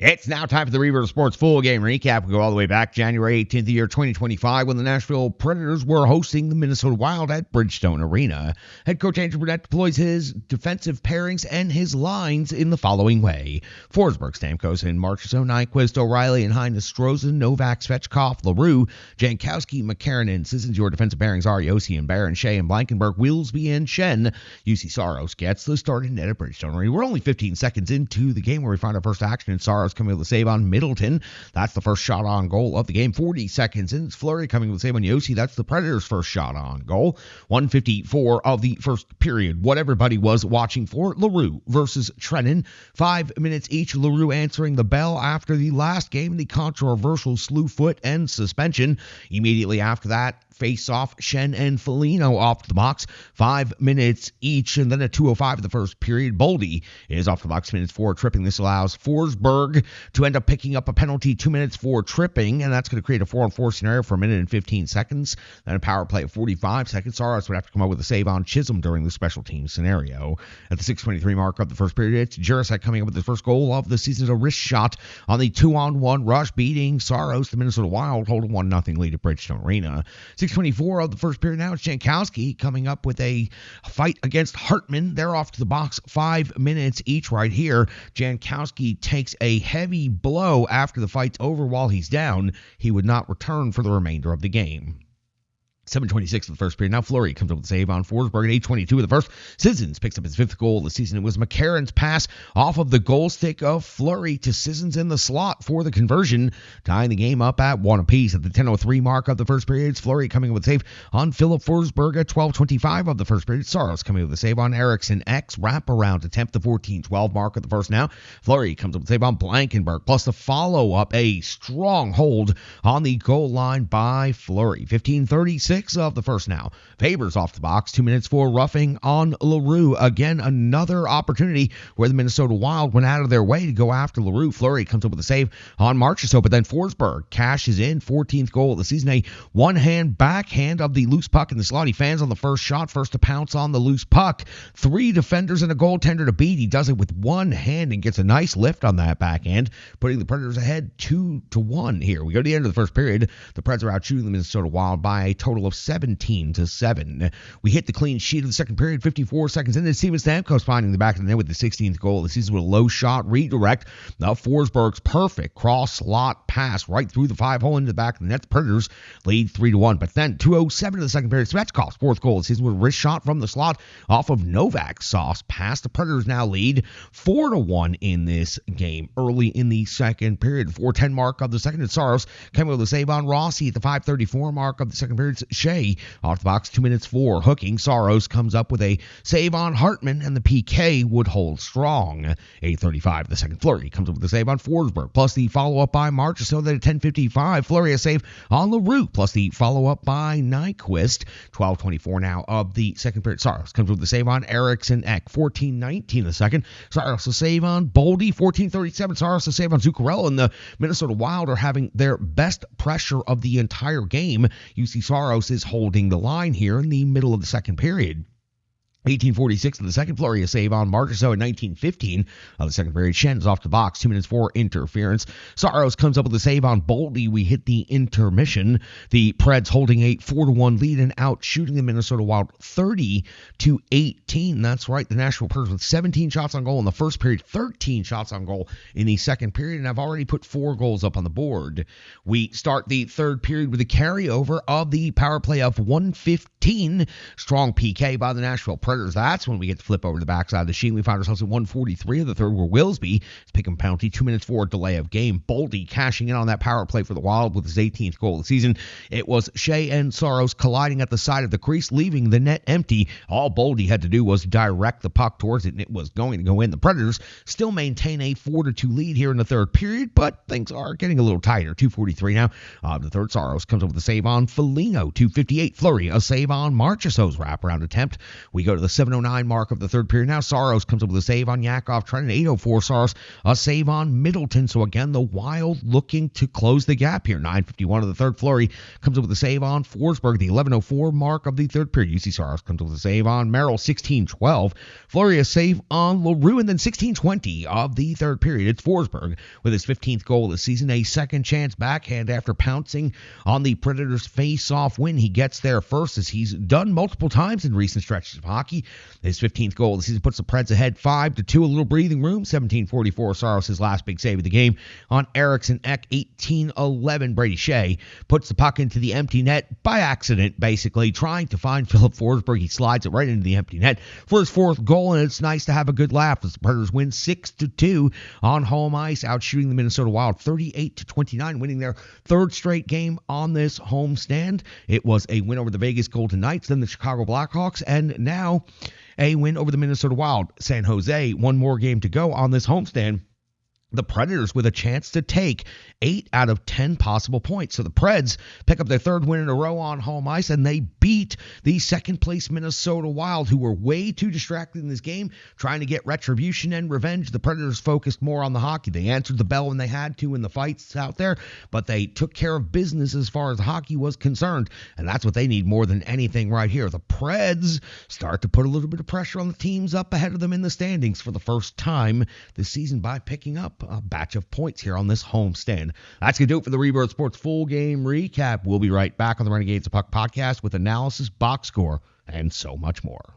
It's now time for the Reaver Sports Full Game Recap. We go all the way back January 18th, the year 2025, when the Nashville Predators were hosting the Minnesota Wild at Bridgestone Arena. Head coach Andrew Brunette deploys his defensive pairings and his lines in the following way. Forsberg, Stamkos, and Marchessault, Nyquist, O'Reilly, and Heinz, Strozan, Novak, Svechkov, LaRue, Jankowski, McCarron, and Sissons. Your defensive pairings are Yossi and Barron, Shea and Blankenberg, Wilsby and Shen. UC Saros gets the start in net at Bridgestone Arena. We're only 15 seconds into the game where we find our first action, and Saros coming with a save on Middleton. That's the first shot on goal of the game. 40 seconds in, it's Fleury coming with a save on Yossi. That's the Predators' first shot on goal. 1:54 of the first period. What everybody was watching for, LaRue versus Trennan. 5 minutes each. LaRue answering the bell after the last game, the controversial slew foot and suspension. Immediately after that, face-off, Shen and Foligno off the box. 5 minutes each, and then at 2:05 of the first period, Boldy is off the box, minutes for tripping. This allows Forsberg to end up picking up a penalty, 2 minutes for tripping, and that's going to create a 4-on-4 scenario for a minute and 15 seconds. Then a power play of 45 seconds. Saros would have to come up with a save on Chisholm during the special team scenario. At the 6:23 mark of the first period, it's Jurasek coming up with his first goal of the season, a wrist shot on the 2-on-1 rush, beating Saros. The Minnesota Wild hold a 1-0 lead at Bridgestone Arena. 6:24 of the first period now, it's Jankowski coming up with a fight against Hartman. They're off to the box, 5 minutes each right here. Jankowski takes a heavy blow after the fight's over. While he's down, he would not return for the remainder of the game. 7:26 of the first period. Now Fleury comes up with a save on Forsberg at 8:22 of the first. Sissons picks up his 5th goal of the season. It was McCarron's pass off of the goal stick of Fleury to Sissons in the slot for the conversion, tying the game up at 1 apiece. At the 10:03 mark of the first period, it's Fleury coming up with a save on Philip Forsberg at 12:25 of the first period. Saros coming up with a save on Eriksson. X wraparound attempt, the 14:12 mark of the first now. Fleury comes up with a save on Blankenberg, plus the follow-up, a strong hold on the goal line by Fleury. 15:36 of the first now. Faber's off the box, 2 minutes for roughing on LaRue. Again, another opportunity where the Minnesota Wild went out of their way to go after LaRue. Fleury comes up with a save on Marchessault, but then Forsberg cashes in, 14th goal of the season. A one-hand backhand of the loose puck in the slot. He fans on the first shot, first to pounce on the loose puck. 3 defenders and a goaltender to beat. He does it with one hand and gets a nice lift on that backhand, putting the Predators ahead 2-1 here. We go to the end of the first period. The Preds are out shooting the Minnesota Wild by a total of 17-7. We hit the clean sheet of the second period, 54 seconds in. And Steven Stamkos finding the back of the net with the 16th goal of the season with a low shot redirect. Now Forsberg's perfect cross slot pass right through the 5-hole into the back of the net. The Predators lead 3-1. But then 2:07 of the second period, Svechkov's 4th goal of the season with a wrist shot from the slot off of Novak's sauce pass. The Predators now lead 4-1 in this game early in the second period. 4:10 mark of the second, and Saros came with a save on Rossi at the 5:34 mark of the second period. Shea off the box, 2 minutes for hooking. Saros comes up with a save on Hartman, and the PK would hold strong. 8:35 the second. Fleury comes up with a save on Forsberg, plus the follow-up by Marchessault. Then at 10:55, Fleury a save on LaRue, plus the follow-up by Nyquist. 12:24 now of the second period. Saros comes with the save on Eriksson. 14:19 the second. Saros a save on Boldy. 14:37. Saros a save on Zuccarello, and the Minnesota Wild are having their best pressure of the entire game. UC Saros is holding the line here in the middle of the second period. 18:46 of the second. Fleury a save on Marchessault at 19:15 of the second period. Shen's off the box, 2 minutes for interference. Saros comes up with a save on Boldy. We hit the intermission. The Preds holding a 4-1 lead and out shooting the Minnesota Wild 30-18. That's right, the Nashville Predators with 17 shots on goal in the first period, 13 shots on goal in the second period, and I've already put 4 goals up on the board. We start the third period with a carryover of the power play of 1:15. Strong PK by the Nashville Predators. That's when we get to flip over to the backside of the sheet. We find ourselves at 1:43 of the third, where Wilsby is picking a penalty, 2 minutes for a delay of game. Boldy cashing in on that power play for the Wild with his 18th goal of the season. It was Shea and Saros colliding at the side of the crease, leaving the net empty. All Boldy had to do was direct the puck towards it, and it was going to go in. The Predators still maintain a 4-2 lead here in the third period, but things are getting a little tighter. 2:43 now. The third, Saros comes up with a save on Foligno. 2:58, Fleury a save on Marchessault's wraparound attempt. We go go to the 7:09 mark of the third period. Now Saros comes up with a save on Yakov. Trying 8:04 Saros, a save on Middleton. So again, the Wild looking to close the gap here. 9:51 of the third. Fleury comes up with a save on Forsberg. The 11:04 mark of the third period. UC Saros comes up with a save on Merrill. 16:12. Fleury a save on LaRue. And then 16:20 of the third period. It's Forsberg with his 15th goal of the season. A second chance backhand after pouncing on the Predators' face-off win. He gets there first, as he's done multiple times in recent stretches of hockey. His 15th goal of the season puts the Preds ahead 5-2. A little breathing room. 17:44 Saros, his last big save of the game on Eriksson Ek. 18:11 Brady Shea puts the puck into the empty net by accident, basically trying to find Philip Forsberg. He slides it right into the empty net for his fourth goal, and it's nice to have a good laugh as the Predators win 6-2 on home ice, outshooting the Minnesota Wild 38-29, winning their third straight game on this homestand. It was a win over the Vegas Golden Knights, then the Chicago Blackhawks, and now a win over the Minnesota Wild. San Jose, one more game to go on this homestand. The Predators with a chance to take 8 out of 10 possible points. So the Preds pick up their third win in a row on home ice, and they beat the second-place Minnesota Wild, who were way too distracted in this game, trying to get retribution and revenge. The Predators focused more on the hockey. They answered the bell when they had to in the fights out there, but they took care of business as far as hockey was concerned, and that's what they need more than anything right here. The Preds start to put a little bit of pressure on the teams up ahead of them in the standings for the first time this season by picking up a batch of points here on this homestand. That's going to do it for the Rebirth Sports full game recap. We'll be right back on the Renegades of Puck podcast with analysis, box score, and so much more.